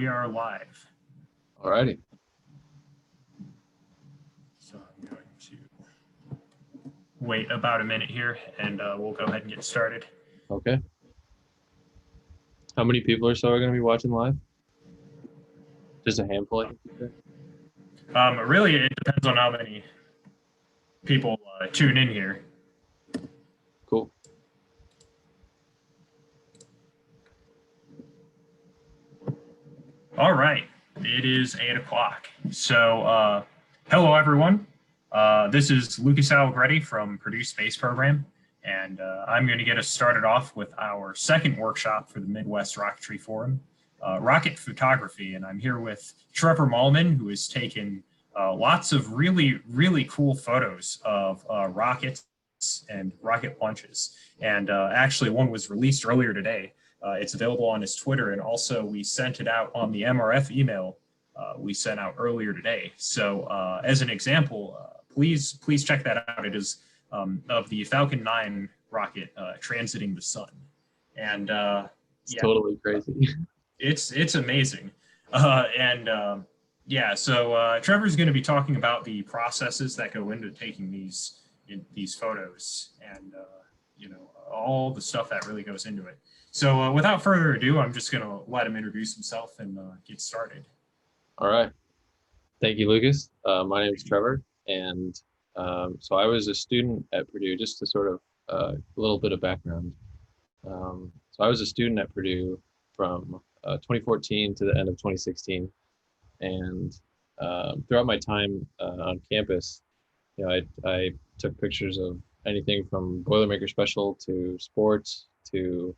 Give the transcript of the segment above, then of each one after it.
we are live. Alrighty. So I'm going to wait about a minute here and we'll go ahead and get started. Okay. How many people or so are going to be watching live? Just a handful, I think you said. Really, it depends on how many people tune in here. Cool. All right, it is 8 o'clock. So hello, everyone. This is Lucas Allegretti from Purdue Space Program, and I'm going to get us started off with our second workshop for the Midwest Rocketry Forum, rocket photography. And I'm here with Trevor Mahlmann, who has taken lots of really cool photos of rockets and rocket launches. And actually, one was released earlier today. It's available on his Twitter, and also we sent it out on the MRF email we sent out earlier today. So as an example, please check that out. It is of the Falcon 9 rocket transiting the sun. And it's totally crazy. It's amazing. Yeah, so Trevor's going to be talking about the processes that go into taking these photos and all the stuff that really goes into it. So without further ado, I'm just going to let him introduce himself and get started. All right. Thank you, Lucas. My name is Trevor, and so I was a student at Purdue, just to sort of a little bit of background. So I was a student at Purdue from 2014 to the end of 2016, and throughout my time on campus, I took pictures of anything from Boilermaker Special to sports to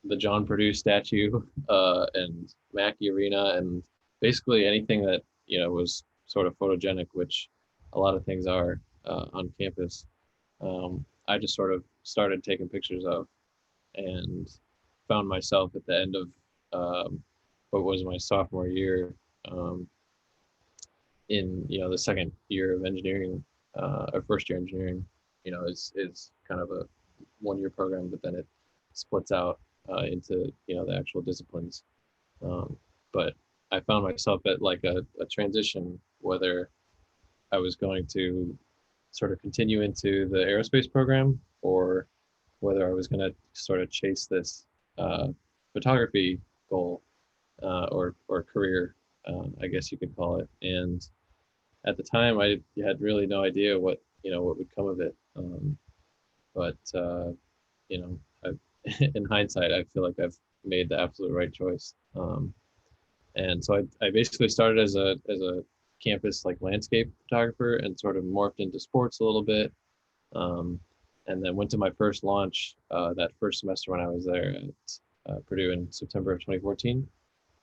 the John Purdue statue and Mackey Arena, and basically anything that was sort of photogenic, which a lot of things are on campus. I just sort of started taking pictures of, and found myself at the end of what was my sophomore year in the second year of engineering, or first year engineering. Is kind of a one-year program, but then it splits out into the actual disciplines. But I found myself at like a transition, whether I was going to sort of continue into the aerospace program or whether I was going to sort of chase this photography goal or career, I guess you could call it. And at the time, I had really no idea what would come of it. But in hindsight, I feel like I've made the absolute right choice. And so I basically started as a campus like landscape photographer and sort of morphed into sports a little bit. And then went to my first launch that first semester when I was there at Purdue in September of 2014.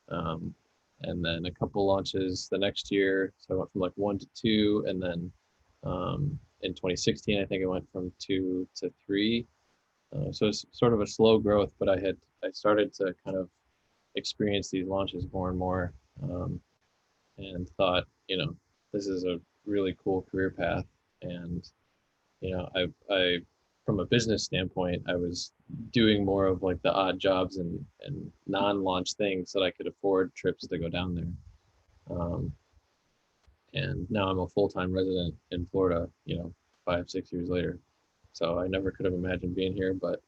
And then a couple launches the next year. So I went from like 1 to 2, and then in 2016, I think it went from 2 to 3. So it's sort of a slow growth, but I started to kind of experience these launches more and more, and thought, this is a really cool career path. And, I from a business standpoint, I was doing more of like the odd jobs and non-launch things that I could afford trips to go down there. And now I'm a full-time resident in Florida, 5-6 years later. So I never could have imagined being here, but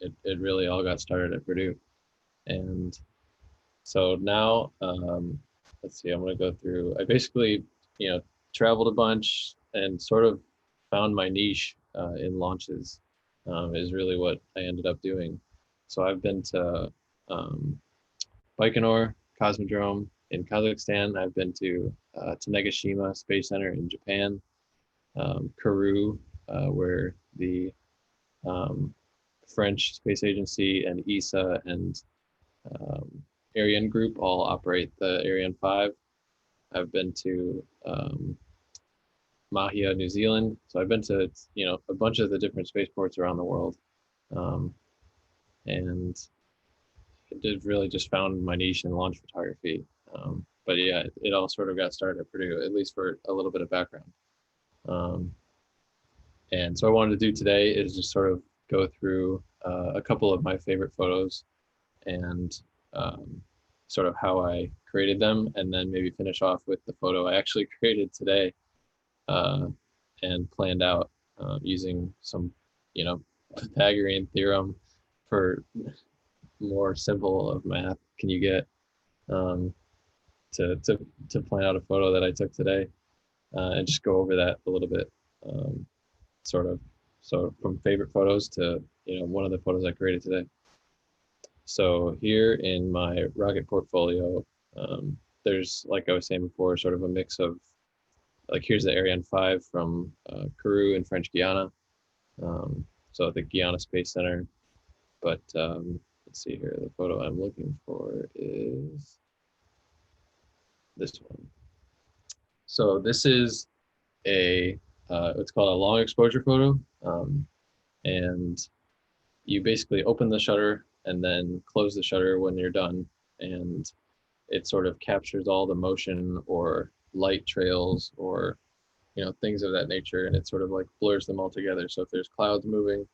it really all got started at Purdue. And so now, let's see, I'm going to go through, I basically, traveled a bunch and sort of found my niche in launches, is really what I ended up doing. So I've been to Baikonur Cosmodrome in Kazakhstan. I've been to Tanegashima Space Center in Japan, Kourou, where the French Space Agency and ESA and Ariane Group all operate the Ariane 5. I've been to Mahia, New Zealand. So I've been to a bunch of the different spaceports around the world, and it did really just found my niche in launch photography. But yeah, it all sort of got started at Purdue, at least for a little bit of background. And so what I wanted to do today is just sort of go through a couple of my favorite photos and sort of how I created them, and then maybe finish off with the photo I actually created today and planned out using some, Pythagorean theorem for more simple of math can you get to plan out a photo that I took today and just go over that a little bit, sort of. So from favorite photos to one of the photos I created today. So here in my rocket portfolio, there's, like I was saying before, sort of a mix of, like, here's the Ariane 5 from Kourou in French Guiana, so at the Guiana Space Center. But let's see here, the photo I'm looking for is this one. So this is it's called a long exposure photo, and you basically open the shutter and then close the shutter when you're done, and it sort of captures all the motion or light trails or things of that nature, and it sort of like blurs them all together. So if there's clouds moving,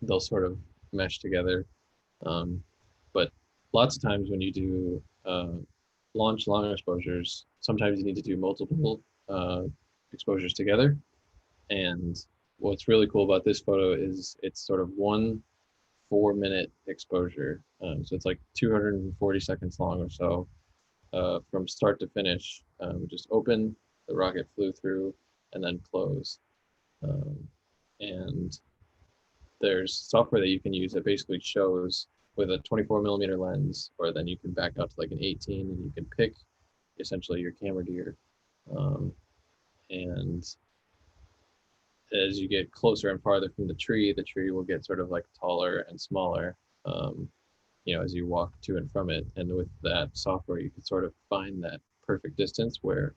they'll sort of mesh together. But lots of times when you do launch long exposures, sometimes you need to do multiple exposures together. And what's really cool about this photo is it's sort of 1 4-minute exposure. So it's like 240 seconds long or so from start to finish. Just open, the rocket flew through, and then close. And there's software that you can use that basically shows with a 24 millimeter lens, or then you can back out to like an 18 and you can pick essentially your camera gear. And as you get closer and farther from the tree will get sort of like taller and smaller, as you walk to and from it. And with that software, you can sort of find that perfect distance where,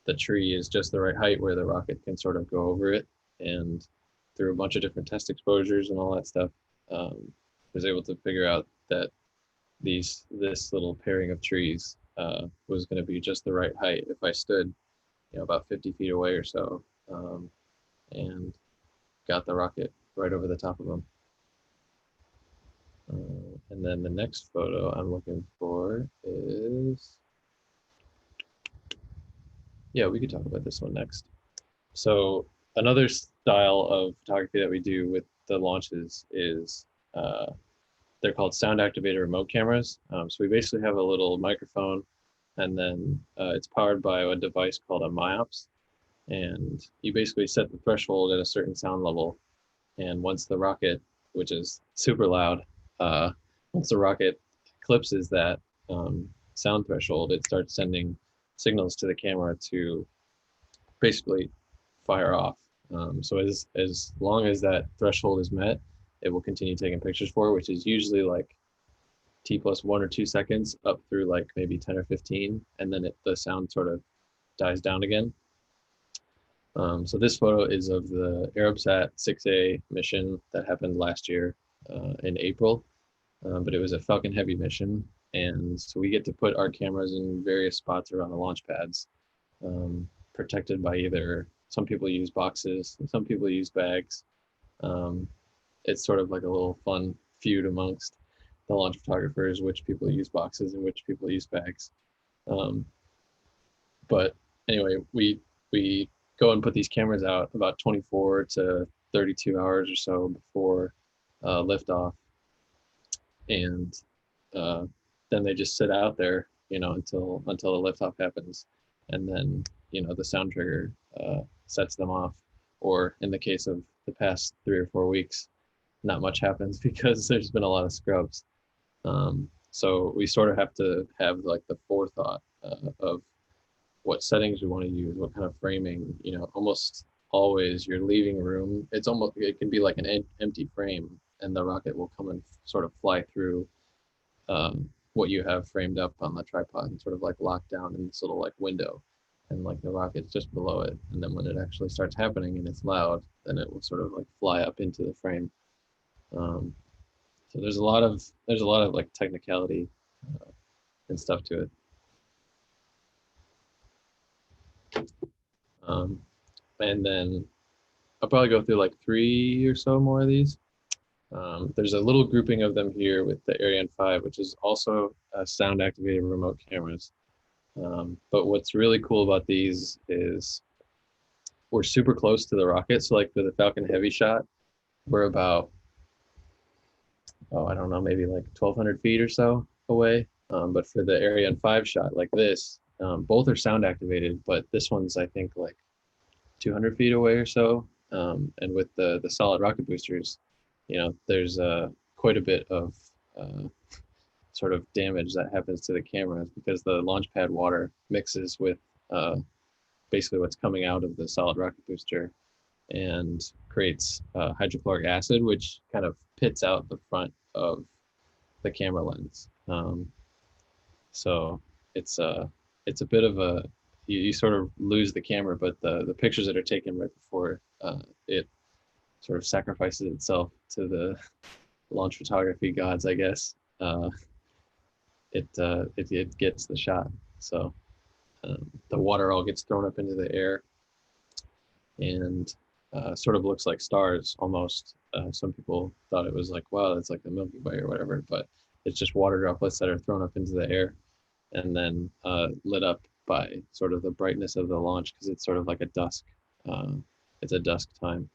the tree is just the right height where the rocket can sort of go over it. And through a bunch of different test exposures and all that stuff, was able to figure out that this little pairing of trees was going to be just the right height if I stood about 50 feet away or so, and got the rocket right over the top of them. And then the next photo I'm looking for is, we could talk about this one next. So another style of photography that we do with the launches is they're called sound activated remote cameras. So we basically have a little microphone, and then it's powered by a device called a MIOPS. And you basically set the threshold at a certain sound level. And once the rocket, which is super loud, once the rocket eclipses that sound threshold, it starts sending signals to the camera to basically fire off. So as long as that threshold is met, it will continue taking pictures for, which is usually like T plus 1 or 2 seconds up through like maybe 10 or 15, and then the sound sort of dies down again. So this photo is of the Arabsat 6A mission that happened last year in April, but it was a Falcon Heavy mission. And so we get to put our cameras in various spots around the launch pads, protected by either, some people use boxes, and some people use bags. It's sort of like a little fun feud amongst the launch photographers, which people use boxes and which people use bags. But anyway, we go and put these cameras out about 24 to 32 hours or so before liftoff, and then they just sit out there, until the liftoff happens, and then the sound trigger sets them off. Or in the case of the past 3 or 4 weeks, not much happens because there's been a lot of scrubs. So we sort of have to have like the forethought of what settings we want to use, what kind of framing. Almost always you're leaving room. It can be like an empty frame, and the rocket will come and sort of fly through what you have framed up on the tripod and sort of like locked down in this little like window, and like the rocket's just below it. And then when it actually starts happening and it's loud, then it will sort of like fly up into the frame. So there's a lot of like technicality and stuff to it. And then I'll probably go through like 3 or so more of these. There's a little grouping of them here with the Ariane 5, which is also sound activated remote cameras. But what's really cool about these is we're super close to the rocket. So like for the Falcon Heavy shot, we're about, I don't know, maybe like 1,200 feet or so away. But for the Ariane 5 shot like this, both are sound activated, but this one's, I think, like 200 feet away or so. And with the solid rocket boosters, there's quite a bit of sort of damage that happens to the cameras because the launch pad water mixes with basically what's coming out of the solid rocket booster and creates hydrochloric acid, which kind of pits out the front of the camera lens. So it's a bit of a, you sort of lose the camera, but the pictures that are taken right before it sort of sacrifices itself to the launch photography gods, I guess. It gets the shot. So the water all gets thrown up into the air and sort of looks like stars almost. Some people thought it was like, wow, it's like the Milky Way or whatever, but it's just water droplets that are thrown up into the air and then lit up by sort of the brightness of the launch because it's sort of like a dusk. It's a dusk time.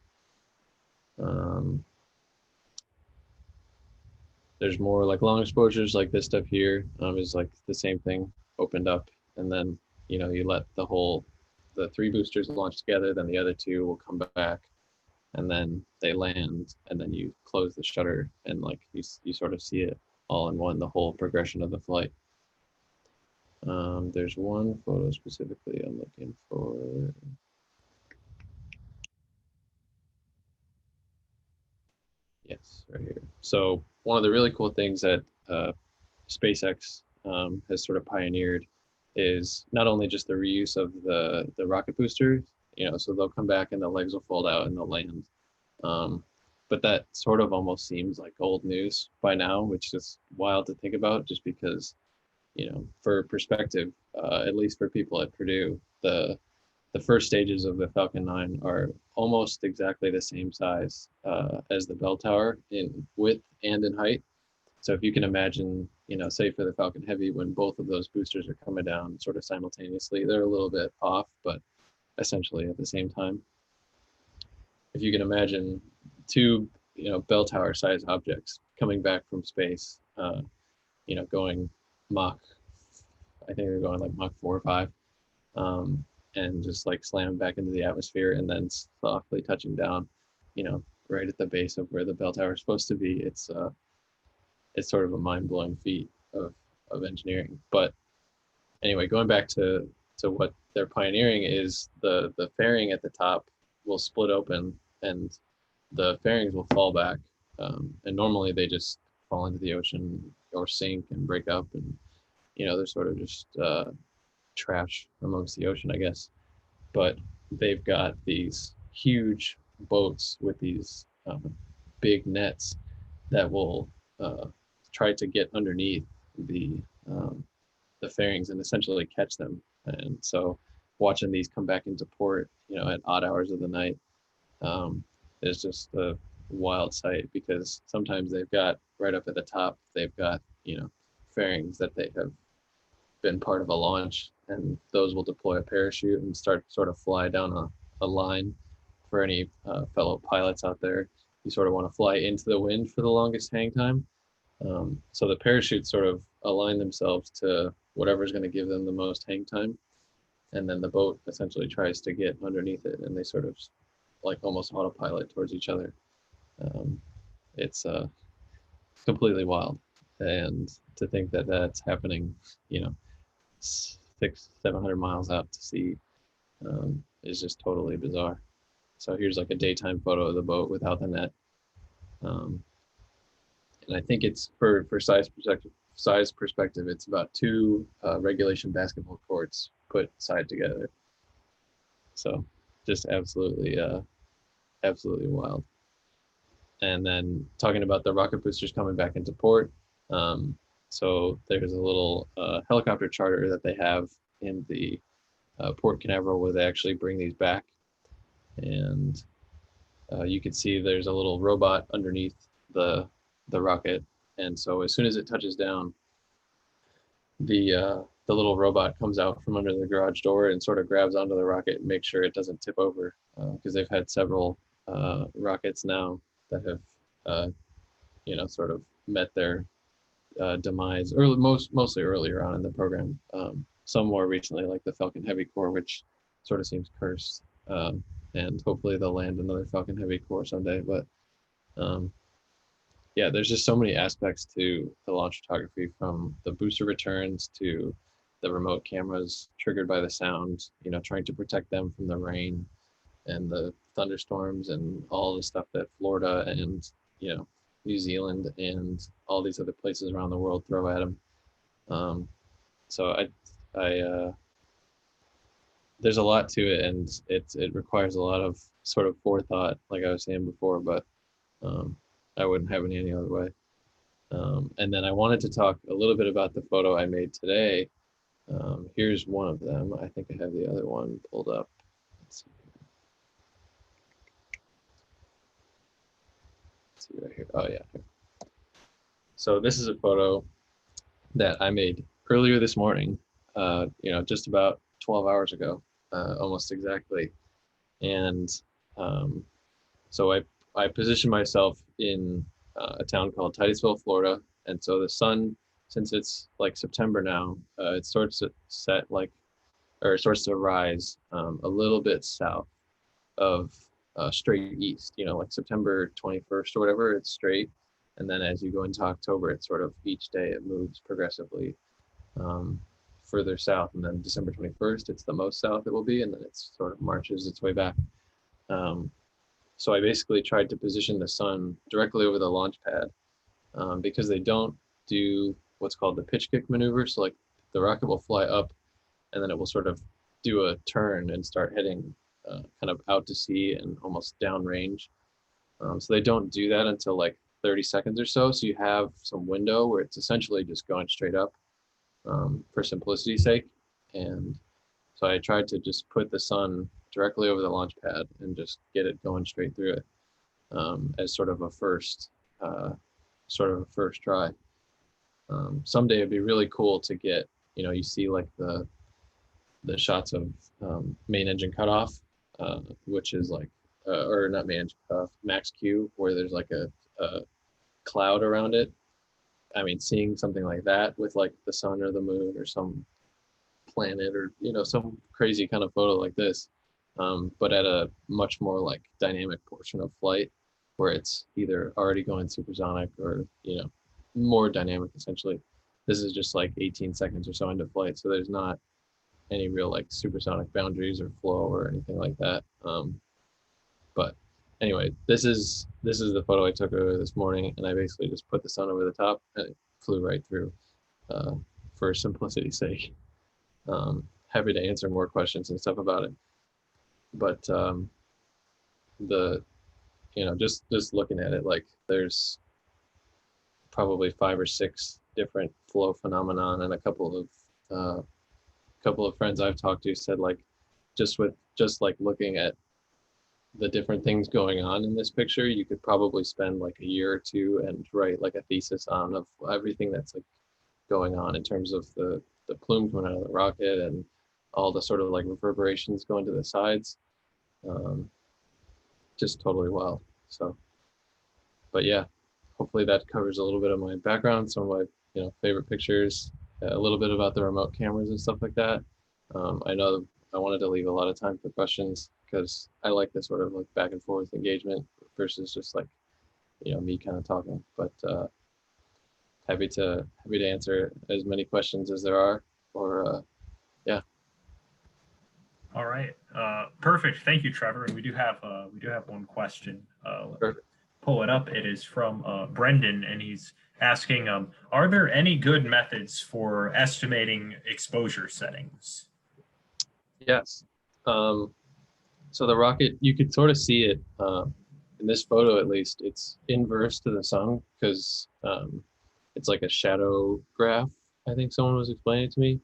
There's more like long exposures like this stuff here is like the same thing opened up and then you let the 3 boosters launch together, then the other 2 will come back and then they land and then you close the shutter and like you sort of see it all in one, the whole progression of the flight. There's one photo specifically I'm looking for. Yes, right here. So one of the really cool things that SpaceX has sort of pioneered is not only just the reuse of the rocket booster, so they'll come back and the legs will fold out and they'll land. But that sort of almost seems like old news by now, which is wild to think about just because, for perspective, at least for people at Purdue, the first stages of the Falcon 9 are almost exactly the same size as the bell tower in width and in height. So if you can imagine, say for the Falcon Heavy, when both of those boosters are coming down sort of simultaneously, they're a little bit off, but essentially at the same time. If you can imagine 2, bell tower size objects coming back from space, going Mach, I think they're going like Mach 4 or 5, and just like slam back into the atmosphere and then softly touching down, right at the base of where the bell tower is supposed to be. It's sort of a mind-blowing feat of engineering. But anyway, going back to what they're pioneering is the fairing at the top will split open and the fairings will fall back. And normally they just fall into the ocean or sink and break up and, they're sort of just trash amongst the ocean, I guess. But they've got these huge boats with these big nets that will try to get underneath the fairings and essentially catch them. And so watching these come back into port, at odd hours of the night, is just a wild sight because sometimes they've got right up at the top, they've got, fairings that they have been part of a launch and those will deploy a parachute and start sort of fly down a line for any fellow pilots out there. You sort of want to fly into the wind for the longest hang time. So the parachutes sort of align themselves to whatever's going to give them the most hang time. And then the boat essentially tries to get underneath it and they sort of like almost autopilot towards each other. It's completely wild. And to think that that's happening, 600-700 miles out to sea is just totally bizarre. So here's like a daytime photo of the boat without the net. And I think it's for size perspective, it's about 2 regulation basketball courts put side together. So just absolutely wild. And then talking about the rocket boosters coming back into port. So there's a little helicopter charter that they have in the Port Canaveral where they actually bring these back. And you can see there's a little robot underneath the rocket. And so as soon as it touches down, the little robot comes out from under the garage door and sort of grabs onto the rocket and makes sure it doesn't tip over, because they've had several rockets now that have sort of met their demise mostly earlier on in the program. Some more recently, like the Falcon Heavy core, which sort of seems cursed, and hopefully they'll land another Falcon Heavy core someday. But yeah, there's just so many aspects to the launch photography, from the booster returns to the remote cameras triggered by the sound, trying to protect them from the rain and the thunderstorms and all the stuff that Florida and New Zealand and all these other places around the world throw at them. So I there's a lot to it, and it requires a lot of sort of forethought, like I was saying before, but I wouldn't have it any other way. And then I wanted to talk a little bit about the photo I made today. Here's one of them. I think I have the other one pulled up. Let's see right here. Oh yeah. So this is a photo that I made earlier this morning, just about 12 hours ago, almost exactly. And so I positioned myself in a town called Titusville, Florida. And so the sun, since it's like September now, it starts to starts to rise a little bit south of straight east, like September 21st or whatever, it's straight. And then as you go into October, it's sort of each day it moves progressively further south. And then December 21st, it's the most south it will be. And then it sort of marches its way back. So I basically tried to position the sun directly over the launch pad, because they don't do what's called the pitch kick maneuver. So like the rocket will fly up and then it will sort of do a turn and start heading kind of out to sea and almost downrange. So they don't do that until like 30 seconds or so. So you have some window where it's essentially just going straight up, for simplicity's sake. And so I tried to just put the sun directly over the launch pad and just get it going straight through it, as sort of a first try. Someday it'd be really cool to get, you see like the shots of main engine cutoff, which is like, or not main engine cutoff, max Q, where there's like a cloud around it. I mean, seeing something like that with like the sun or the moon or some planet or some crazy kind of photo like this, but at a much more like dynamic portion of flight, where it's either already going supersonic or more dynamic. Essentially, this is just like 18 seconds or so into flight, so there's not any real like supersonic boundaries or flow or anything like that. But anyway, this is the photo I took earlier this morning, and I basically just put the sun over the top and it flew right through, for simplicity's sake. Happy to answer more questions and stuff about it, but just looking at it, like there's probably 5 or 6 different flow phenomenon, and a couple of friends I've talked to said like just like looking at the different things going on in this picture, you could probably spend like a year or two and write like a thesis on of everything that's like going on in terms of the plume coming out of the rocket and all the sort of like reverberations going to the sides. Just totally wild. So, but yeah, hopefully that covers a little bit of my background, some of my favorite pictures, a little bit about the remote cameras and stuff like that. I know I wanted to leave a lot of time for questions because I like this sort of like back and forth engagement versus just like me kind of talking. But happy to answer as many questions as there are, or yeah. All right. Perfect. Thank you, Trevor. And we do have one question. Perfect. Pull it up. It is from Brendan, and he's asking, are there any good methods for estimating exposure settings? Yes. So the rocket, you could sort of see it in this photo, at least. It's inverse to the sun because it's like a shadow graph. I think someone was explaining it to me,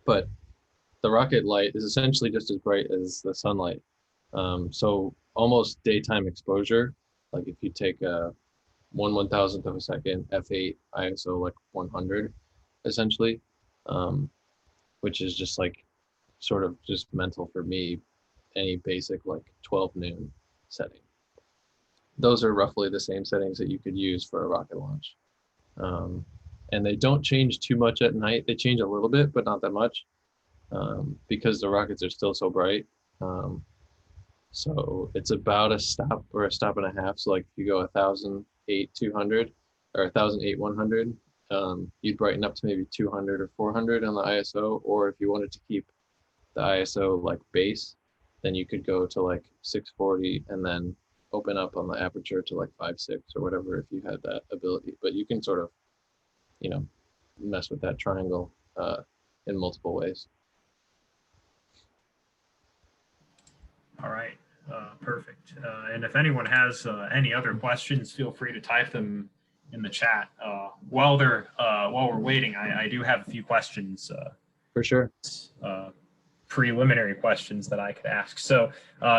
but the rocket light is essentially just as bright as the sunlight. So almost daytime exposure. Like if you take a 1/1000th of a second, f8, ISO like 100, essentially, which is just like sort of just mental for me. Any basic like 12 noon setting. Those are roughly the same settings that you could use for a rocket launch. And they don't change too much at night. They change a little bit, but not that much, because the rockets are still so bright. So it's about a stop or a stop and a half. So like if you go 1008-200 or 1008-100, you'd brighten up to maybe 200 or 400 on the ISO. Or if you wanted to keep the ISO like base, then you could go to like 640 and then open up on the aperture to like 5.6 or whatever if you had that ability. But you can sort of, mess with that triangle in multiple ways. All right, perfect. And if anyone has any other questions, feel free to type them in the chat. While we're waiting, I do have a few questions. For sure. Preliminary questions that I could ask. So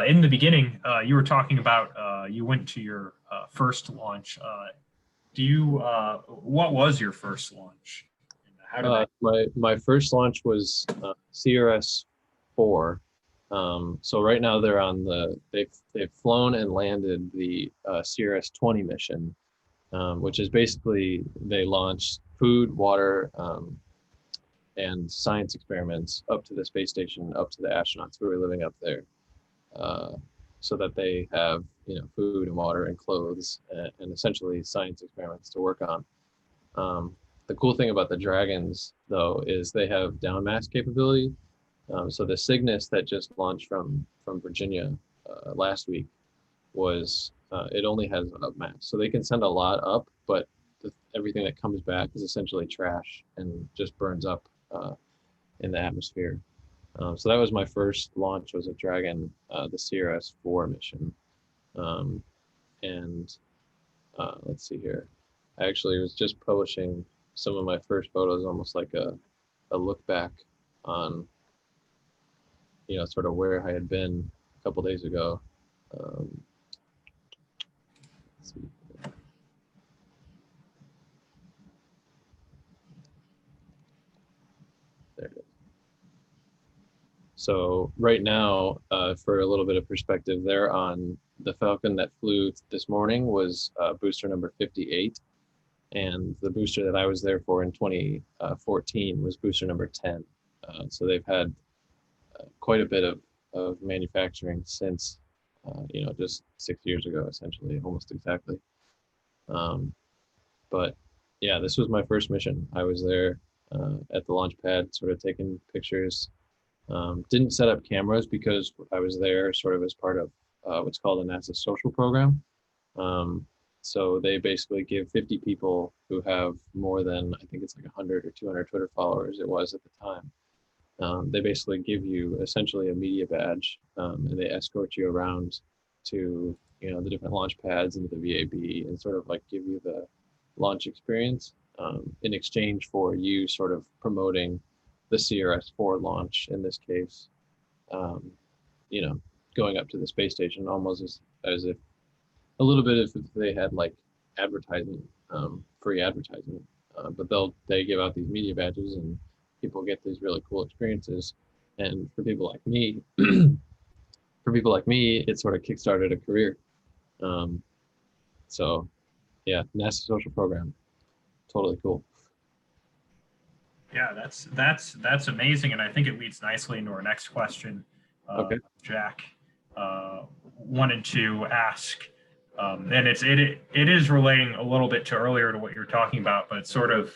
in the beginning, you were talking about you went to your first launch. What was your first launch? How did my first launch was CRS-4. So right now they're on they've flown and landed the CRS-20 mission, which is basically they launch food, water, and science experiments up to the space station, up to the astronauts who are living up there, so that they have food and water and clothes and essentially science experiments to work on. The cool thing about the Dragons, though, is they have downmass capability. So the Cygnus that just launched from Virginia last week was it only has up mass, so they can send a lot up, but everything that comes back is essentially trash and just burns up in the atmosphere. So that was my first launch, was a Dragon, the CRS-4 mission. And let's see here. I actually was just publishing some of my first photos, almost like a look back on, sort of where I had been a couple days ago. Let's see. There it is. So right now, for a little bit of perspective, they're on the Falcon that flew this morning was booster number 58. And the booster that I was there for in 2014 was booster number 10. So they've had quite a bit of manufacturing since, just 6 years ago, essentially, almost exactly. But yeah, this was my first mission. I was there at the launch pad, sort of taking pictures. Didn't set up cameras because I was there sort of as part of what's called a NASA social program. So they basically give 50 people who have more than, I think it's like 100 or 200 Twitter followers, it was at the time. They basically give you essentially a media badge, and they escort you around to, the different launch pads and the VAB, and sort of like give you the launch experience in exchange for you sort of promoting the CRS-4 launch in this case, going up to the space station almost as if a little bit if they had like advertising, free advertising, but they give out these media badges and people get these really cool experiences. And for people like me, it sort of kickstarted a career. So yeah, NASA social program, totally cool. Yeah, that's amazing, and I think it leads nicely into our next question. Okay. Jack wanted to ask, and it is relating a little bit to earlier to what you were talking about, but sort of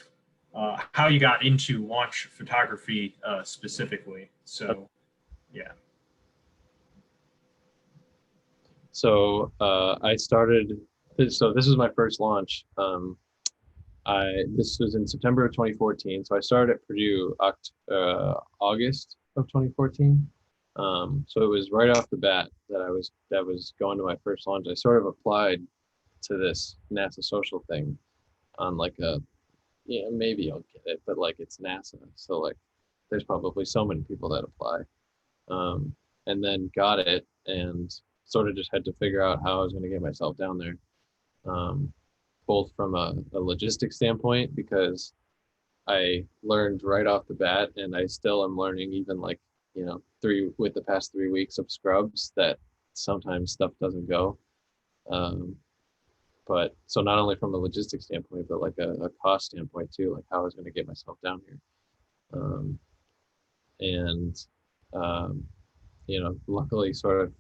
how you got into launch photography specifically. So, yeah. So I started. So this is my first launch. This was in September of 2014. So I started at Purdue August of 2014. So it was right off the bat that was going to my first launch. I sort of applied to this NASA social thing on like maybe I'll get it, but like it's NASA, so like there's probably so many people that apply, and then got it and sort of just had to figure out how I was going to get myself down there. both from a logistics standpoint, because I learned right off the bat, and I still am learning, even like, with the past 3 weeks of scrubs, that sometimes stuff doesn't go. But so not only from a logistics standpoint, but like a cost standpoint too, like how I was going to get myself down here. Um, and, luckily sort of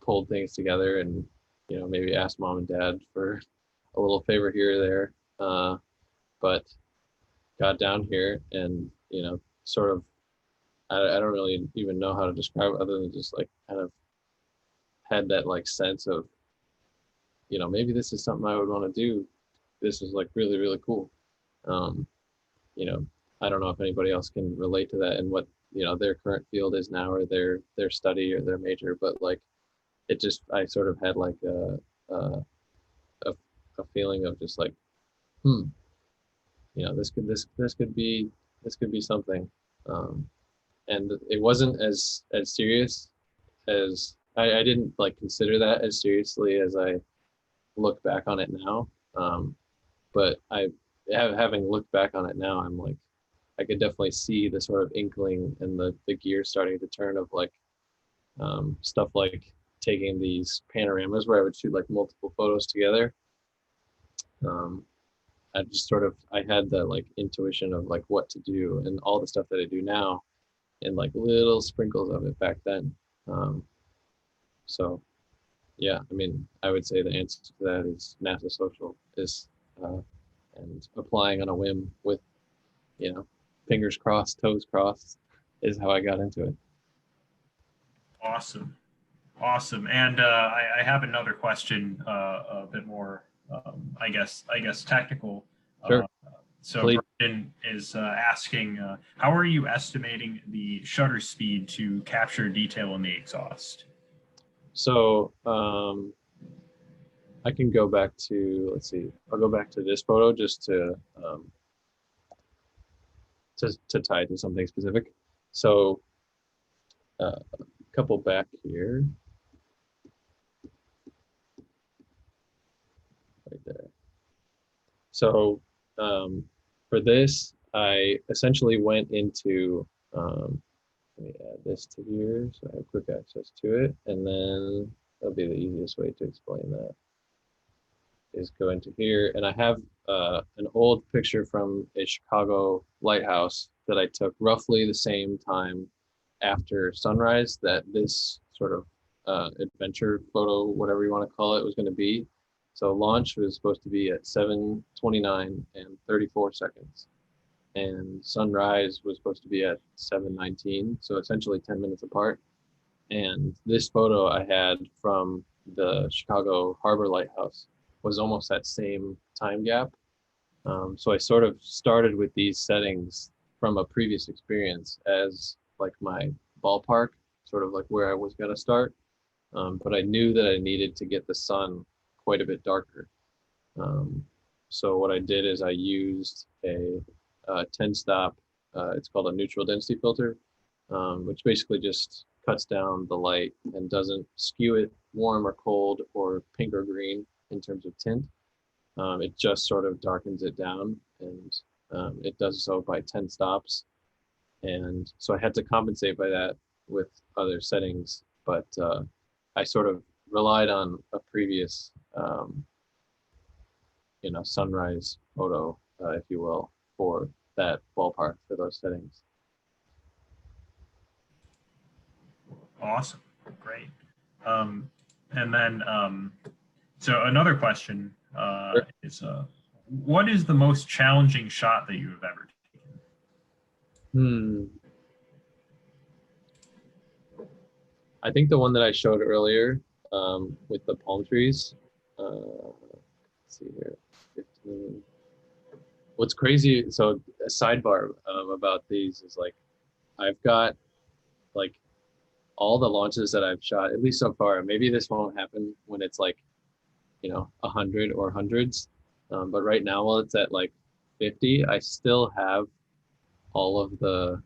pulled things together, and, maybe asked mom and dad for a little favor here or there. But got down here and, sort of, I don't really even know how to describe it other than just like kind of had that like sense of, maybe this is something I would want to do. This is like really, really cool. Um, I don't know if anybody else can relate to that and what, their current field is now, or their study or their major, but like I sort of had like a, a feeling of just like, this could be something. And it wasn't as serious as I didn't like consider that as seriously as I look back on it now. But having looked back on it now, I'm like, I could definitely see the sort of inkling and the gears starting to turn of like, stuff like taking these panoramas where I would shoot like multiple photos together. I had the like intuition of like what to do, and all the stuff that I do now, and like little sprinkles of it back then. So yeah, I mean, I would say the answer to that is NASA Social is, and applying on a whim with, fingers crossed, toes crossed, is how I got into it. Awesome. Awesome. And I have another question, a bit more, I guess, technical. Sure. So Please. Brendan is asking, how are you estimating the shutter speed to capture detail in the exhaust? So I can go back to, let's see, I'll go back to this photo just to tie to something specific. So a couple back here, right there. So for this, I essentially went into, let me add this to here so I have quick access to it, and then that'll be the easiest way to explain that, is go into here, and I have an old picture from a Chicago lighthouse that I took roughly the same time after sunrise that this sort of adventure photo, whatever you want to call it, was going to be. So launch was supposed to be at 7:29 and 34 seconds. And sunrise was supposed to be at 7:19. So essentially 10 minutes apart. And this photo I had from the Chicago Harbor Lighthouse was almost that same time gap. So I sort of started with these settings from a previous experience as like my ballpark, sort of like where I was going to start. But I knew that I needed to get the sun quite a bit darker. So what I did is I used a 10 stop, it's called a neutral density filter, which basically just cuts down the light and doesn't skew it warm or cold or pink or green in terms of tint. It just sort of darkens it down, and it does so by 10 stops. And so I had to compensate by that with other settings, but I sort of relied on a previous, sunrise photo, if you will, for that ballpark, for those settings. Awesome. Great. And then, so another question Sure. is, what is the most challenging shot that you have ever taken? I think the one that I showed earlier, with the palm trees. Let's see here, 15. What's crazy, so a sidebar about these is like, I've got like all the launches that I've shot, at least so far. Maybe this won't happen when it's like, 100 or hundreds. But right now, while it's at like 50, I still have all of the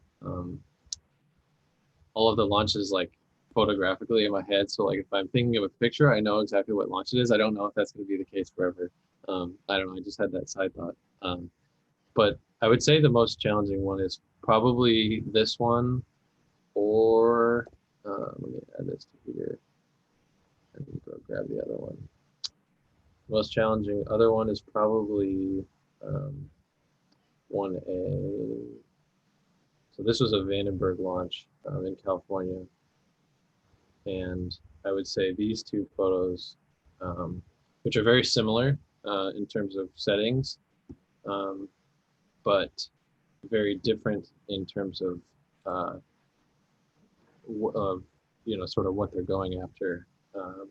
launches like photographically in my head. So like if I'm thinking of a picture, I know exactly what launch it is. I don't know if that's going to be the case forever. I don't know. I just had that side thought. But I would say the most challenging one is probably this one, or let me add this to here. And go grab the other one. Most challenging other one is probably 1A. So this was a Vandenberg launch in California. And I would say these two photos, which are very similar in terms of settings, but very different in terms of, sort of what they're going after,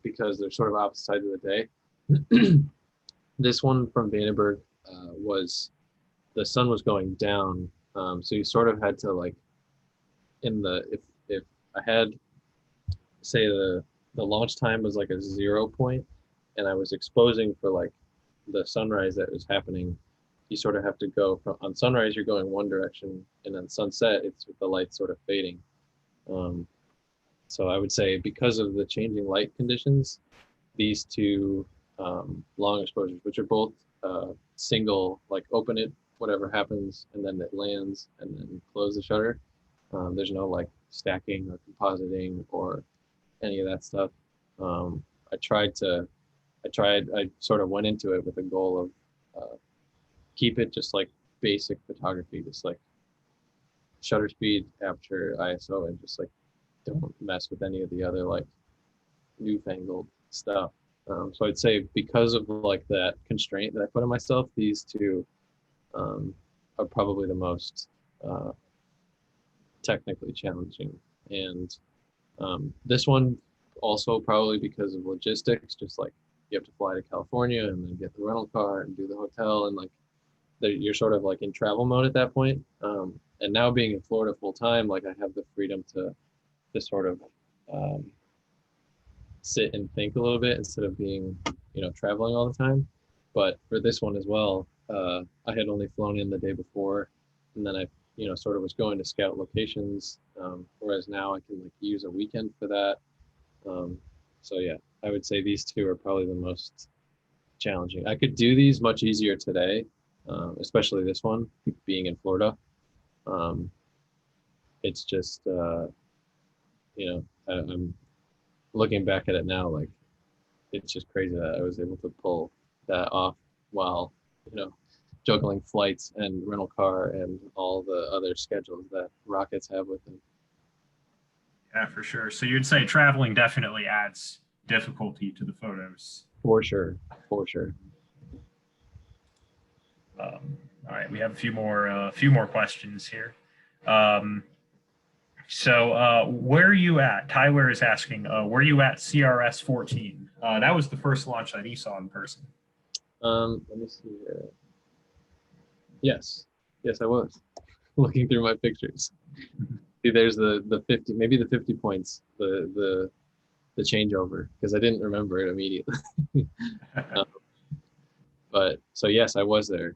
because they're sort of opposite sides of the day. This one from Vandenberg was, the sun was going down, so you sort of had to like, if I had, say the launch time was like a 0 point, and I was exposing for like the sunrise that was happening, you sort of have to go from, on sunrise you're going one direction, and then sunset it's with the light sort of fading. So I would say because of the changing light conditions, these two long exposures, which are both single, like open it, whatever happens, and then it lands, and then close the shutter. There's no like stacking or compositing or any of that stuff. I sort of went into it with a goal of keep it just like basic photography, just like shutter speed, aperture, ISO, and just like don't mess with any of the other like newfangled stuff. So I'd say because of like that constraint that I put on myself, these two are probably the most technically challenging. And this one also probably because of logistics, just like you have to fly to California and then get the rental car and do the hotel, and like you're sort of like in travel mode at that point. And now being in Florida full time, like I have the freedom to sort of sit and think a little bit instead of being, traveling all the time. But for this one as well, I had only flown in the day before, and then I, sort of was going to scout locations. Whereas now I can like use a weekend for that. So yeah, I would say these two are probably the most challenging. I could do these much easier today, especially this one being in Florida. It's just, I'm looking back at it now, like it's just crazy that I was able to pull that off while, juggling flights and rental car and all the other schedules that rockets have with them. Yeah, for sure. So you'd say traveling definitely adds difficulty to the photos. For sure, for sure. All right, we have a few more questions here. So where are you at? Tyler is asking, where are you at CRS 14? That was the first launch that he saw in person. Let me see here. Yes, I was looking through my pictures. See, there's the 50, maybe the 50 points, the changeover, because I didn't remember it immediately. But so yes, I was there.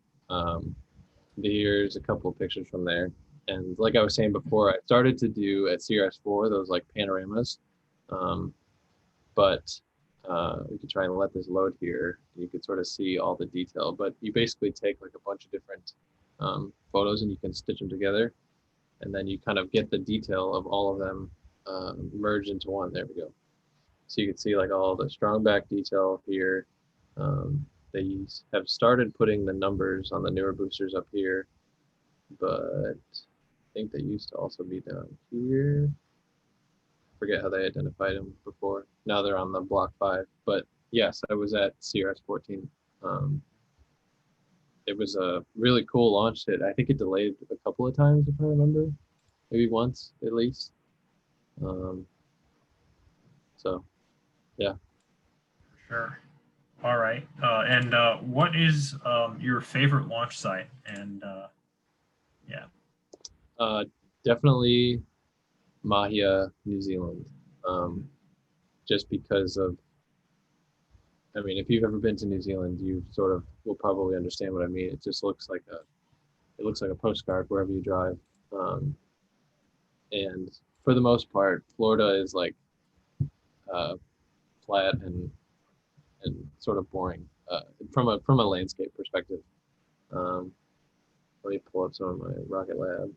Here's a couple of pictures from there. And like I was saying before, I started to do at CRS4 those like panoramas, but we could try and let this load here. You could sort of see all the detail, but you basically take like a bunch of different photos and you can stitch them together, and then you kind of get the detail of all of them merged into one. There we go. So you can see like all the strong back detail here. They have started putting the numbers on the newer boosters up here, but I think they used to also be down here. Forget how they identified them before. Now they're on the block 5. But yes, I was at CRS 14. It was a really cool launch. I think it delayed a couple of times, if I remember, maybe once at least. So, yeah. Sure. All right. And what is your favorite launch site? And yeah. Definitely Mahia, New Zealand. Just because of, I mean, if you've ever been to New Zealand, you sort of will probably understand what I mean. It just looks like a postcard wherever you drive. And for the most part, Florida is like flat and sort of boring. from a landscape perspective. Let me pull up some of my Rocket Lab.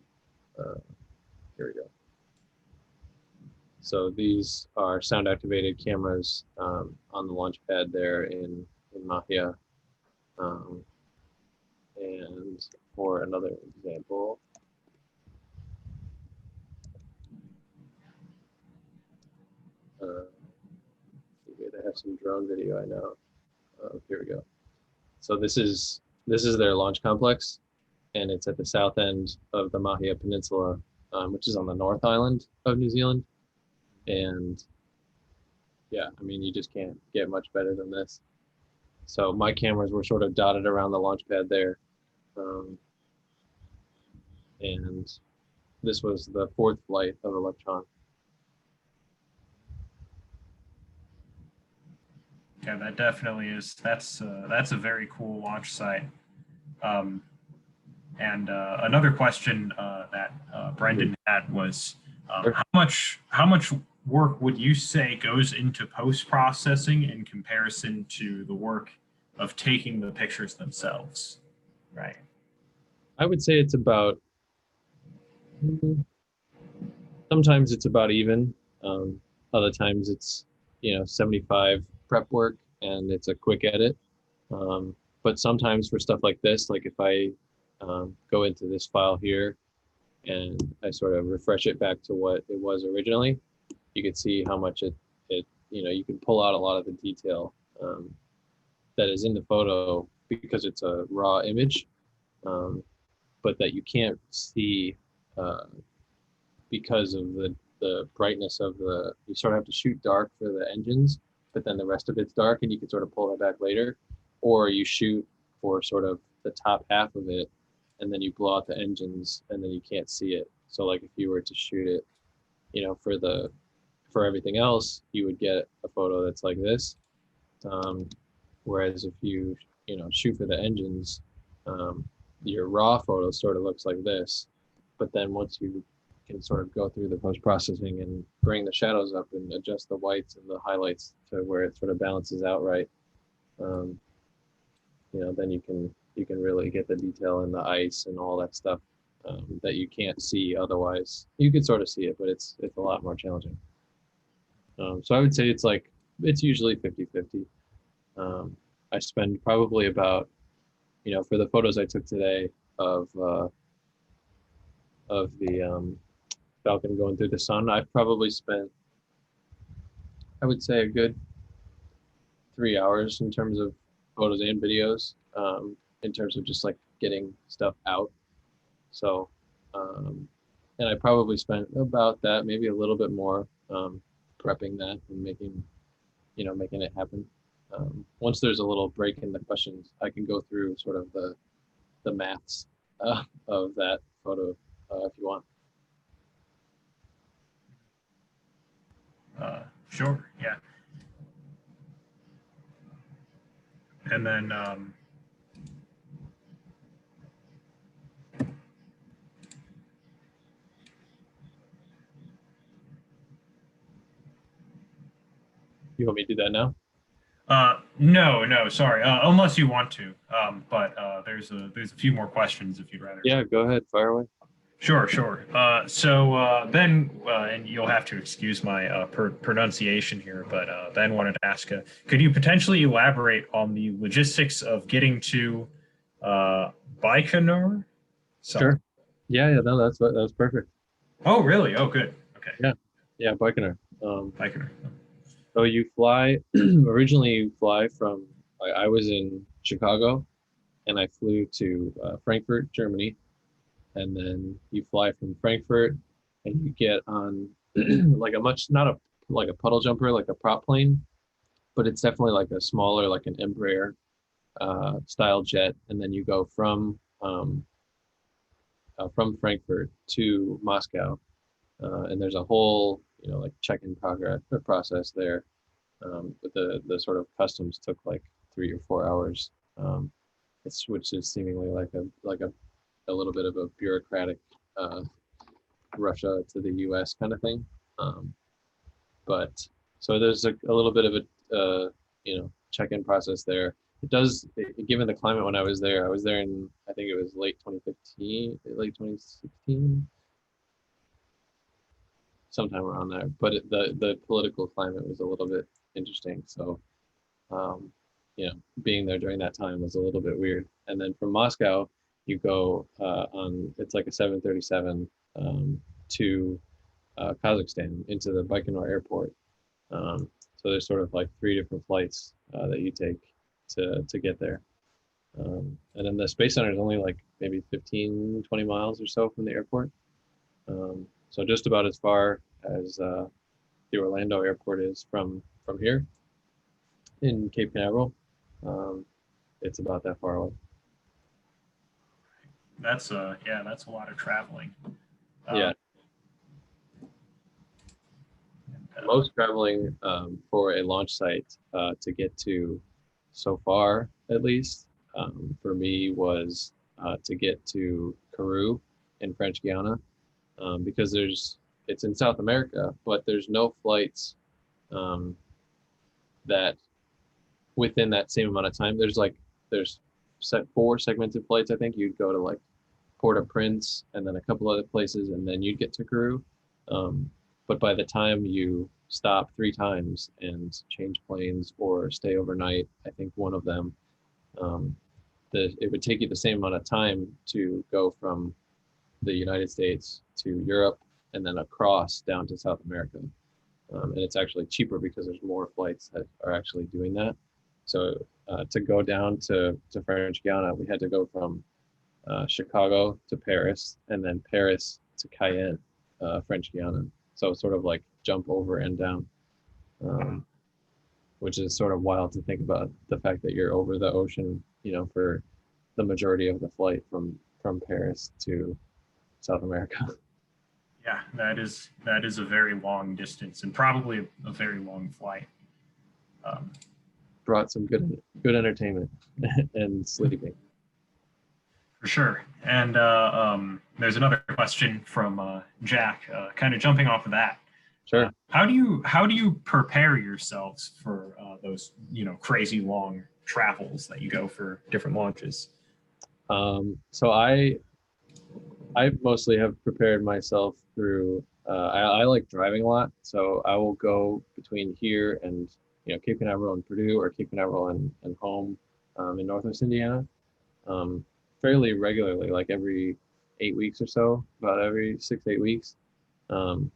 Here we go. So these are sound activated cameras on the launch pad there in Mahia. And for another example, they have some drone video, I know. Here we go. So this is their launch complex, and it's at the south end of the Mahia Peninsula, which is on the North Island of New Zealand. And yeah, I mean, you just can't get much better than this. So my cameras were sort of dotted around the launch pad there. And this was the fourth flight of Electron. Yeah, that definitely is. That's a very cool launch site. And another question that Brendan had was, Sure. how much work would you say goes into post-processing in comparison to the work of taking the pictures themselves? Right. I would say it's about, sometimes it's about even. Other times it's, 75 prep work and it's a quick edit. But sometimes for stuff like this, like if I go into this file here and I sort of refresh it back to what it was originally, you can see how much it you can pull out a lot of the detail that is in the photo because it's a raw image, but that you can't see because of the brightness of you sort of have to shoot dark for the engines, but then the rest of it's dark and you can sort of pull that back later, or you shoot for sort of the top half of it and then you blow out the engines and then you can't see it. So like if you were to shoot it, for everything else, you would get a photo that's like this. Whereas if you shoot for the engines, your raw photo sort of looks like this. But then once you can sort of go through the post-processing and bring the shadows up and adjust the whites and the highlights to where it sort of balances out right, then you can really get the detail in the ice and all that stuff that you can't see otherwise. You could sort of see it, but it's a lot more challenging. So I would say it's usually 50-50. I spend probably about, for the photos I took today of the Falcon going through the sun, I've probably spent, I would say, a good 3 hours in terms of photos and videos, in terms of just like getting stuff out. So, and I probably spent about that, maybe a little bit more, prepping that and making it happen. Once there's a little break in the questions, I can go through sort of the maths of that photo if you want. Sure. Yeah. And then You want me to do that now? no, sorry. Unless you want to. But there's a few more questions if you'd rather. Yeah, go ahead, fire away. Sure. So Ben, and you'll have to excuse my pronunciation here, but Ben wanted to ask, could you potentially elaborate on the logistics of getting to Baikonur? Sure. Yeah, no, that's perfect. Oh, really? Oh, good. Okay. Yeah, Baikonur. Baikonur. So you fly, originally you fly from, I was in Chicago and I flew to Frankfurt, Germany. And then you fly from Frankfurt and you get on like not a puddle jumper, like a prop plane, but it's definitely like a smaller, like an Embraer style jet. And then you go from Frankfurt to Moscow. And there's a whole, like check-in process there. But the sort of customs took like 3 or 4 hours. Which is seemingly like a little bit of a bureaucratic Russia to the U.S. kind of thing. But so there's a little bit of a check-in process there. it does, given the climate when I was there in, I think it was late 2015, late 2016, sometime around there. But the political climate was a little bit interesting. So, um, being there during that time was a little bit weird. And then from Moscow, you go it's like a 737 to Kazakhstan into the Baikonur airport. So there's sort of like 3 different flights that you take to get there. And then the Space Center is only like maybe 15, 20 miles or so from the airport. So just about as far as the Orlando airport is from here in Cape Canaveral. It's about that far away. That's that's a lot of traveling. Yeah. Most traveling for a launch site to get to, so far at least, for me was to get to Kourou in French Guiana, because it's in South America, but there's no flights that within that same amount of time. There's 4 segmented flights. I think you'd go to like Port-au-Prince and then a couple other places, and then you'd get to Kourou. But by the time you stop 3 times and change planes or stay overnight, I think one of them, it would take you the same amount of time to go from the United States to Europe and then across down to South America. And it's actually cheaper because there's more flights that are actually doing that. So to go down to French Guiana, we had to go from Chicago to Paris and then Paris to Cayenne, French Guiana. So sort of like jump over and down, which is sort of wild to think about, the fact that you're over the ocean, for the majority of the flight from Paris to South America. Yeah, that is a very long distance and probably a very long flight. Brought some good entertainment and sleeping. For sure. And there's another question from Jack, kind of jumping off of that. Sure. How do you prepare yourselves for those crazy long travels that you go for different launches? So I mostly have prepared myself through. I like driving a lot, so I will go between here and Cape Canaveral and Purdue, or Cape Canaveral and home in Northwest Indiana, fairly regularly, like every 8 weeks or so, about every 6-8 weeks. And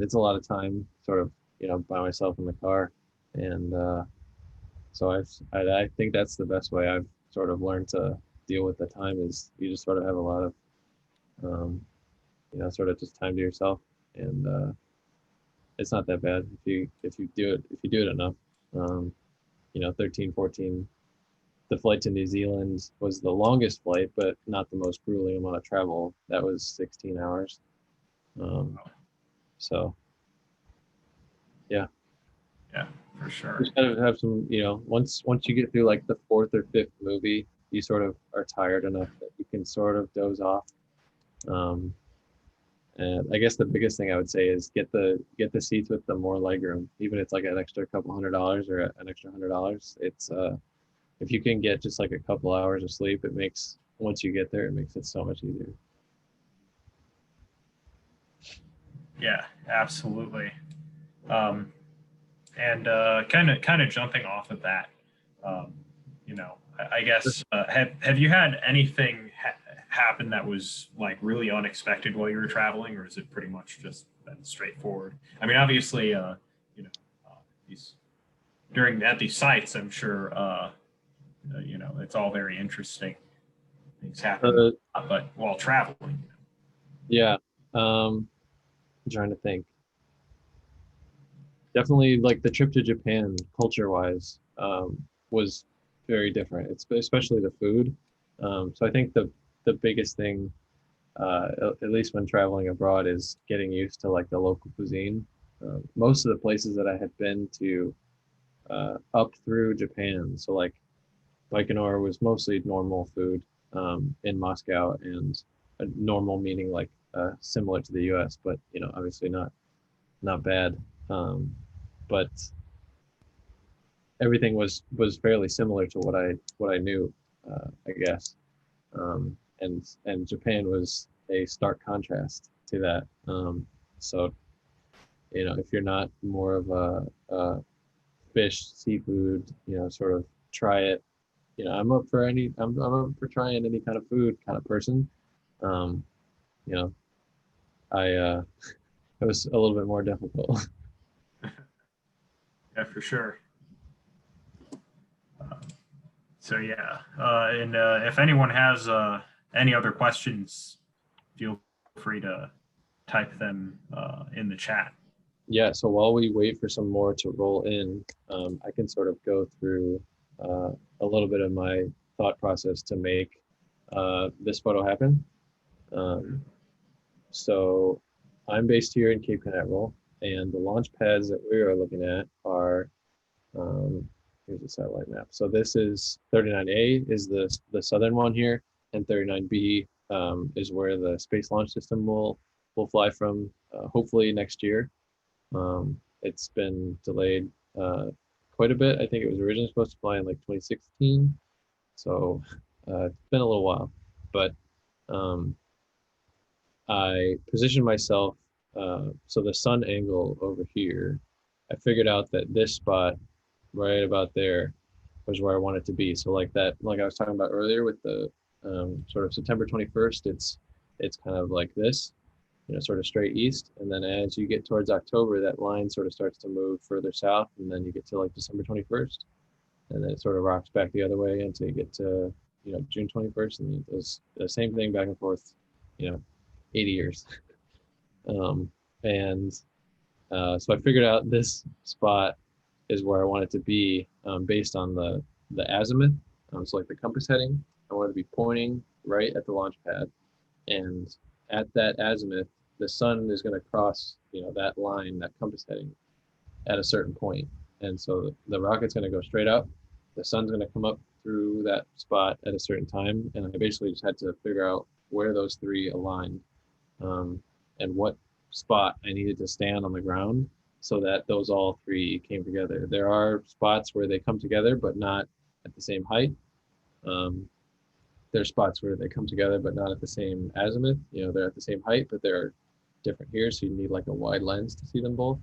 it's a lot of time sort of, by myself in the car. And so I think that's the best way I've sort of learned to deal with the time, is you just sort of have a lot of, sort of just time to yourself. And it's not that bad if you do it enough. 13, 14. The flight to New Zealand was the longest flight, but not the most grueling amount of travel. That was 16 hours. So, yeah. Yeah, for sure. Just kind of have some, once you get through like the 4th or 5th movie, you sort of are tired enough that you can sort of doze off. And I guess the biggest thing I would say is get the seats with the more legroom, even if it's like an extra couple $100 or an extra $100. It's if you can get just like a couple hours of sleep, once you get there, it makes it so much easier. Yeah, absolutely. And kind of jumping off of that, I guess, have you had anything happen that was like really unexpected while you were traveling, or is it pretty much just been straightforward? I mean, obviously, at these sites, I'm sure, it's all very interesting. Things happen, but while traveling. Yeah. I'm trying to think. Definitely, like the trip to Japan, culture-wise, was very different. It's especially the food. So I think the biggest thing, at least when traveling abroad, is getting used to like the local cuisine. Most of the places that I had been to up through Japan, so like Baikonur was mostly normal food in Moscow, and normal meaning like similar to the U.S., but obviously not bad. But everything was fairly similar to what I knew, I guess. And Japan was a stark contrast to that. So if you're not more of a fish, seafood, sort of try it. I'm up for I'm up for trying any kind of food kind of person. Um, you know, I it was a little bit more difficult. Yeah, for sure. So yeah, and if anyone has any other questions, feel free to type them in the chat. Yeah, so while we wait for some more to roll in, I can sort of go through a little bit of my thought process to make this photo happen. So I'm based here in Cape Canaveral, and the launch pads that we are looking at are, here's a satellite map. So this is 39A is the southern one here, and 39B is where the Space Launch System will fly from, hopefully next year. It's been delayed quite a bit. I think it was originally supposed to fly in like 2016, so it's been a little while. But I positioned myself so the sun angle over here. I figured out that this spot right about there was where I wanted to be. So like that, like I was talking about earlier with the sort of September 21st, it's kind of like this, sort of straight east. And then as you get towards October, that line sort of starts to move further south, and then you get to like December 21st, and then it sort of rocks back the other way until you get to, June 21st, and it does the same thing back and forth, 80 years. And so I figured out this spot is where I want it to be based on the azimuth. So like the compass heading, I want it to be pointing right at the launch pad, and at that azimuth, the sun is going to cross, that line, that compass heading, at a certain point. And so the rocket's going to go straight up. The sun's going to come up through that spot at a certain time, and I basically just had to figure out where those three aligned, and what spot I needed to stand on the ground so that those all three came together. There are spots where they come together, but not at the same height. There's spots where they come together, but not at the same azimuth. They're at the same height, but they're different here. So you need like a wide lens to see them both.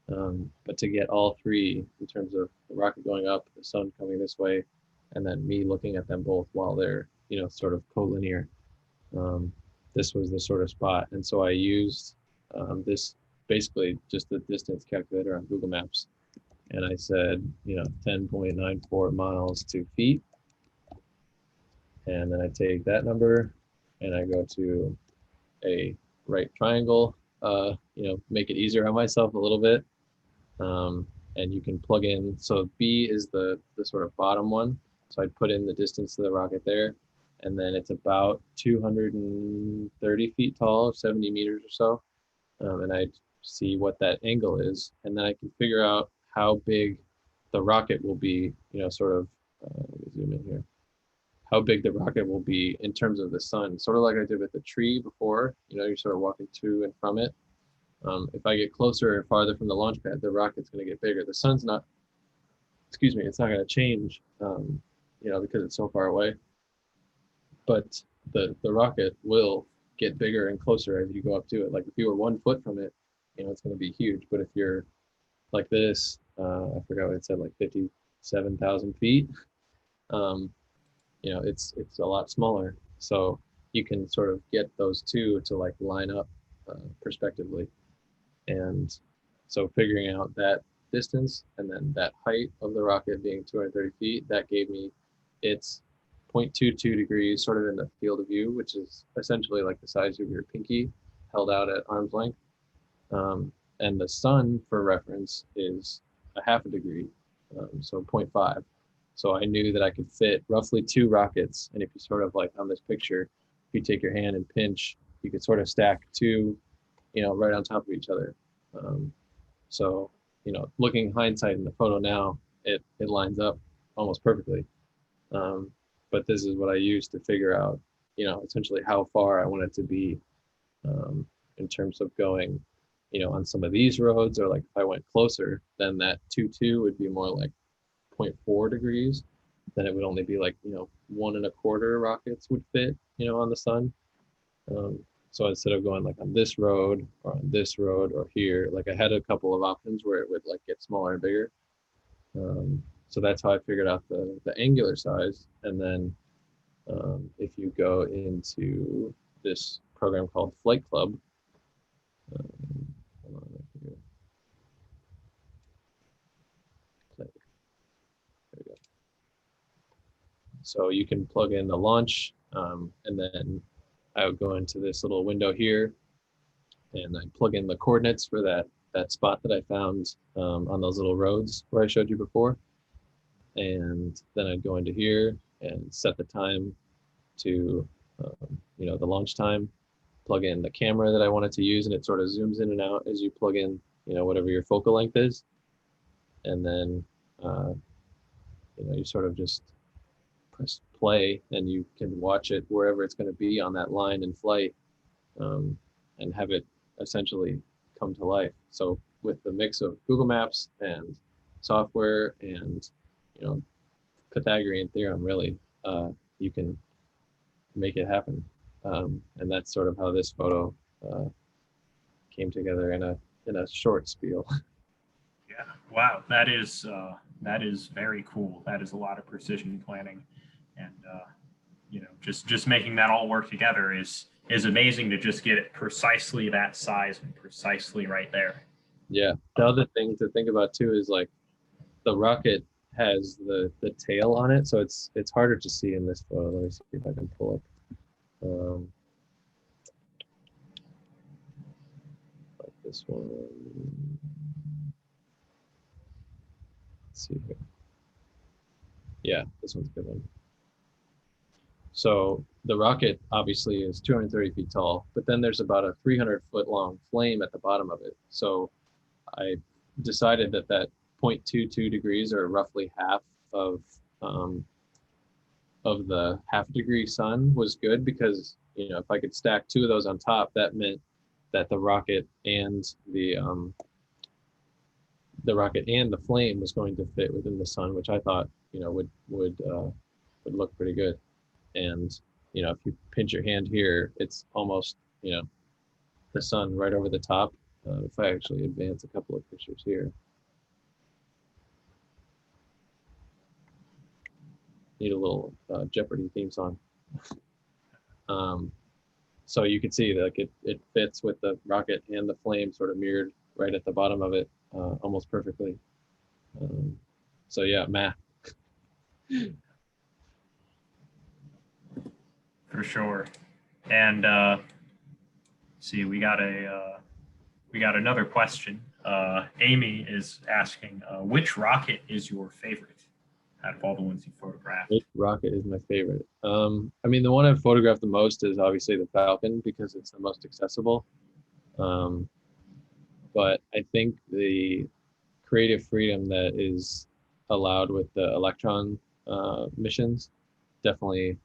But to get all three in terms of the rocket going up, the sun coming this way, and then me looking at them both while they're, sort of collinear, this was the sort of spot. And so I used this basically just the distance calculator on Google Maps. And I said, 10.94 miles to feet. And then I take that number and I go to a right triangle, make it easier on myself a little bit. And you can plug in, so B is the sort of bottom one. So I'd put in the distance to the rocket there, and then it's about 230 feet tall, 70 meters or so. And I see what that angle is, and then I can figure out how big the rocket will be, sort of, let me zoom in here, how big the rocket will be in terms of the sun, sort of like I did with the tree before, you're sort of walking to and from it. If I get closer and farther from the launch pad, the rocket's going to get bigger. The sun's not, it's not going to change, because it's so far away. But the rocket will get bigger and closer as you go up to it. Like if you were 1 foot from it, it's going to be huge. But if you're like this, I forgot what it said, like 57,000 feet, it's a lot smaller. So you can sort of get those two to like line up prospectively. And so figuring out that distance and then that height of the rocket being 230 feet, that gave me its 0.22 degrees sort of in the field of view, which is essentially like the size of your pinky held out at arm's length. And the sun, for reference, is a half a degree, so 0.5. So I knew that I could fit roughly 2 rockets. And if you sort of like on this picture, if you take your hand and pinch, you could sort of stack 2, right on top of each other. So, looking hindsight in the photo now, it lines up almost perfectly. But this is what I used to figure out, essentially how far I wanted to be in terms of going, on some of these roads, or like if I went closer, then that 2.2 would be more like 0.4 degrees, then it would only be like, 1.25 rockets would fit, on the sun. So instead of going like on this road or on this road or here, like I had a couple of options where it would like get smaller and bigger. So that's how I figured out the angular size. And then if you go into this program called Flight Club, hold on, there we go. So you can plug in the launch, and then I would go into this little window here, and I plug in the coordinates for that spot that I found on those little roads where I showed you before. And then I'd go into here and set the time to, the launch time, plug in the camera that I wanted to use, and it sort of zooms in and out as you plug in, whatever your focal length is. And then, you sort of just press play and you can watch it wherever it's going to be on that line in flight, and have it essentially come to life. So with the mix of Google Maps and software and, Pythagorean theorem, really, you can make it happen. And that's sort of how this photo came together in a short spiel. Yeah. Wow. That is very cool. That is a lot of precision planning, and just making that all work together is amazing to just get it precisely that size and precisely right there. Yeah. The other thing to think about too is like the rocket has the tail on it, so it's harder to see in this photo. Let me see if I can pull up. Like this one. Let's see here. Yeah, this one's a good one. So the rocket obviously is 230 feet tall, but then there's about a 300-foot long flame at the bottom of it. So I decided that 0.22 degrees, or roughly half of the half-degree sun, was good, because if I could stack two of those on top, that meant that the rocket and the flame was going to fit within the sun, which I thought would look pretty good. And if you pinch your hand here, it's almost the sun right over the top. If I actually advance a couple of pictures here, need a little Jeopardy theme song. So you can see like it fits with the rocket and the flame sort of mirrored right at the bottom of it, almost perfectly. So yeah, math. For sure. And see, we got another question. Amy is asking, which rocket is your favorite out of all the ones you photographed? Which rocket is my favorite? I mean, the one I've photographed the most is obviously the Falcon, because it's the most accessible. But I think the creative freedom that is allowed with the Electron missions definitely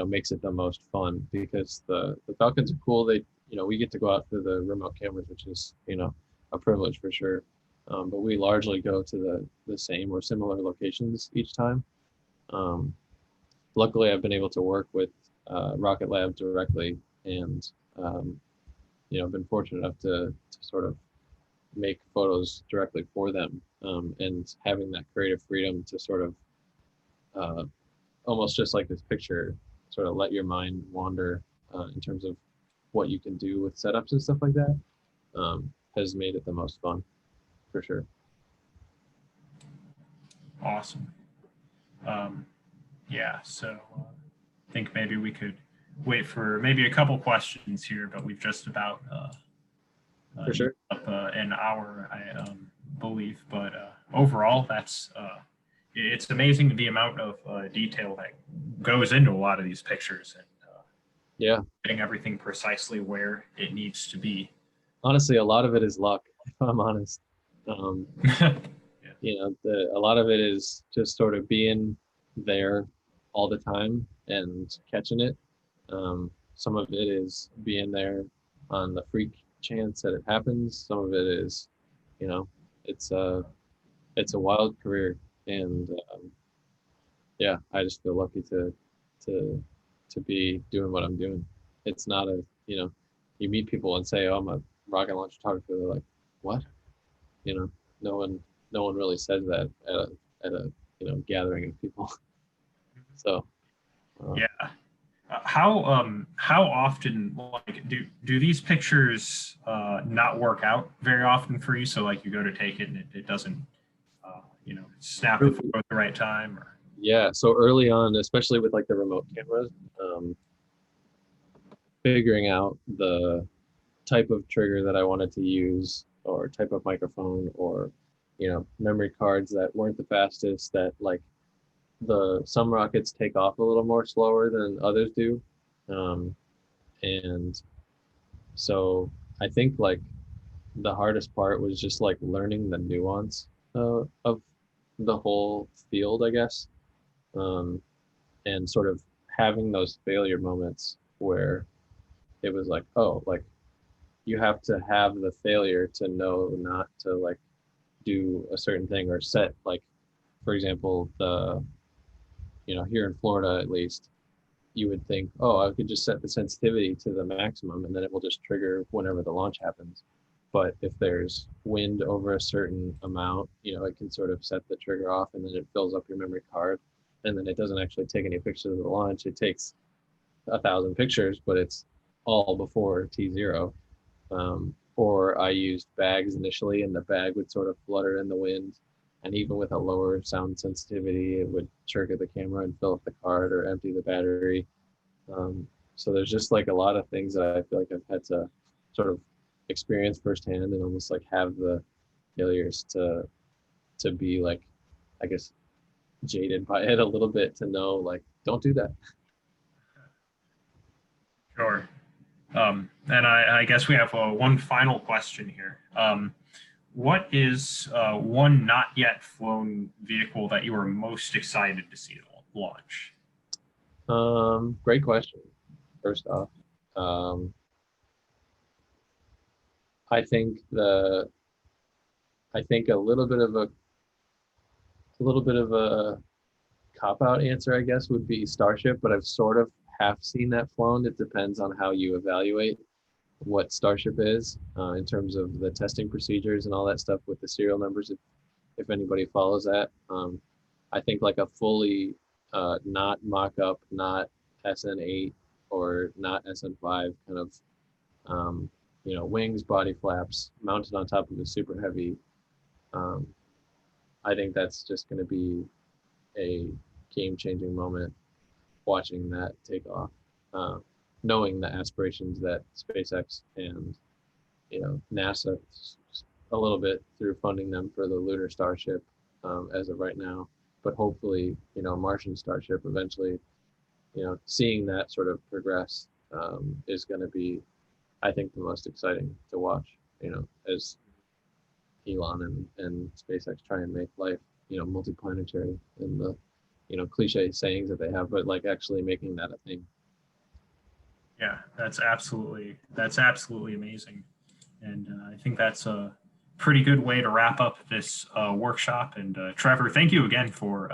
makes it the most fun, because the Falcons are cool. They we get to go out to the remote cameras, which is a privilege for sure. But we largely go to the same or similar locations each time. Luckily, I've been able to work with Rocket Lab directly, and been fortunate enough to sort of make photos directly for them, and having that creative freedom to sort of almost just like this picture, sort of let your mind wander in terms of what you can do with setups and stuff like that, has made it the most fun, for sure. Awesome. Yeah, so I think maybe we could wait for maybe a couple questions here, but we've just about For sure. up an hour, I believe. But overall, it's amazing the amount of detail that goes into a lot of these pictures, and Yeah. getting everything precisely where it needs to be. Honestly, a lot of it is luck, if I'm honest. A lot of it is just sort of being there all the time and catching it. Some of it is being there on the freak chance that it happens. Some of it is, it's it's a wild career, and yeah, I just feel lucky to to be doing what I'm doing. It's not a, you meet people and say, "Oh, I'm a rocket launch photographer." They're like, "What?" You know, no one no one really says that at a gathering of people. So Yeah. How often, like, do these pictures not work out very often for you? So like you go to take it and it doesn't snap the photo at the right time, or yeah, so early on, especially with like the remote cameras, figuring out the type of trigger that I wanted to use, or type of microphone, or memory cards that weren't the fastest, that like some rockets take off a little more slower than others do. um, and so I think like the hardest part was just like learning the nuance of the whole field, I guess. um, and sort of having those failure moments where it was like, oh, like you have to have the failure to know not to like do a certain thing, or set, like, for example, here in Florida at least, you would think, oh, I could just set the sensitivity to the maximum and then it will just trigger whenever the launch happens. But if there's wind over a certain amount, it can sort of set the trigger off, and then it fills up your memory card, and then it doesn't actually take any pictures of the launch. It takes 1,000 pictures, but it's all before T0. Or I used bags initially, and the bag would sort of flutter in the wind. And even with a lower sound sensitivity, it would trigger the camera and fill up the card or empty the battery. Um, so there's just like a lot of things that I feel like I've had to sort of experience firsthand, and almost like have the failures to be like, I guess, jaded by it a little bit, to know like, don't do that. sure. And I guess we have one final question here. What is one not yet flown vehicle that you are most excited to see launch? Great question. First off, um, I think a little bit of a cop out answer, I guess, would be Starship, but I've sort of half seen that flown. It depends on how you evaluate what Starship is, in terms of the testing procedures and all that stuff with the serial numbers. If anybody follows that, I think like a fully not mock up, not SN8 or not SN5 kind of, wings, body flaps mounted on top of a super heavy. Um, I think that's just going to be a game-changing moment, watching that take off, uh, knowing the aspirations that SpaceX and NASA, a little bit through funding them for the lunar Starship, as of right now, but hopefully Martian Starship eventually. Seeing that sort of progress, is going to be, I think, the most exciting to watch. As Elon and SpaceX try and make life multiplanetary, and the cliche sayings that they have, but like actually making that a thing. Yeah, that's absolutely amazing, and I think that's a pretty good way to wrap up this workshop. And Trevor, thank you again for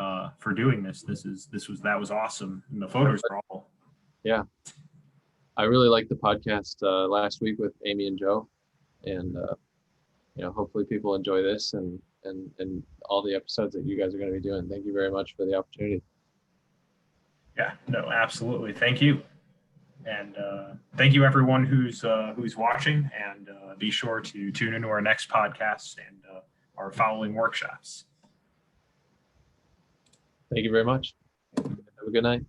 doing this. That was awesome, and the photos are all. Yeah, I really liked the podcast last week with Amy and Joe, and hopefully people enjoy this, and all the episodes that you guys are going to be doing. Thank you very much for the opportunity. Yeah, no, absolutely. Thank you. And thank you, everyone who's watching. And be sure to tune into our next podcast and our following workshops. Thank you very much. Have a good night.